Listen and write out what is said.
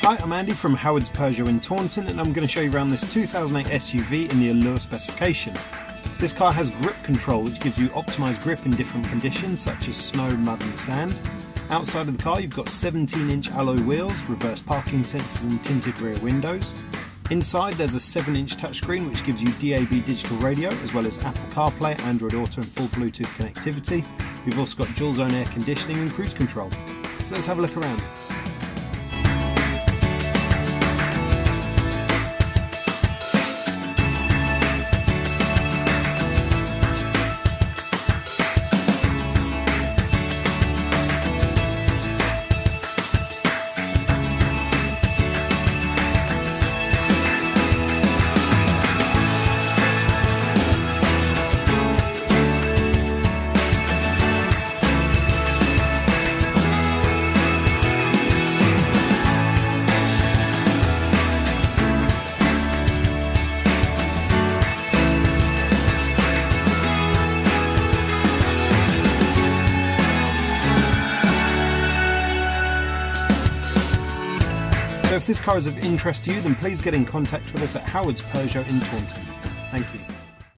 Hi, I'm Andy from Howard's Peugeot in Taunton, and I'm going to show you around this 2008 SUV in the Allure specification. So this car has grip control, which gives you optimised grip in different conditions such as snow, mud and sand. Outside of the car you've got 17-inch alloy wheels, reverse parking sensors and tinted rear windows. Inside there's a 7-inch touchscreen which gives you DAB digital radio as well as Apple CarPlay, Android Auto and full Bluetooth connectivity. We've also got dual zone air conditioning and cruise control. So let's have a look around. So if this car is of interest to you, then please get in contact with us at Howard's Peugeot in Taunton. Thank you.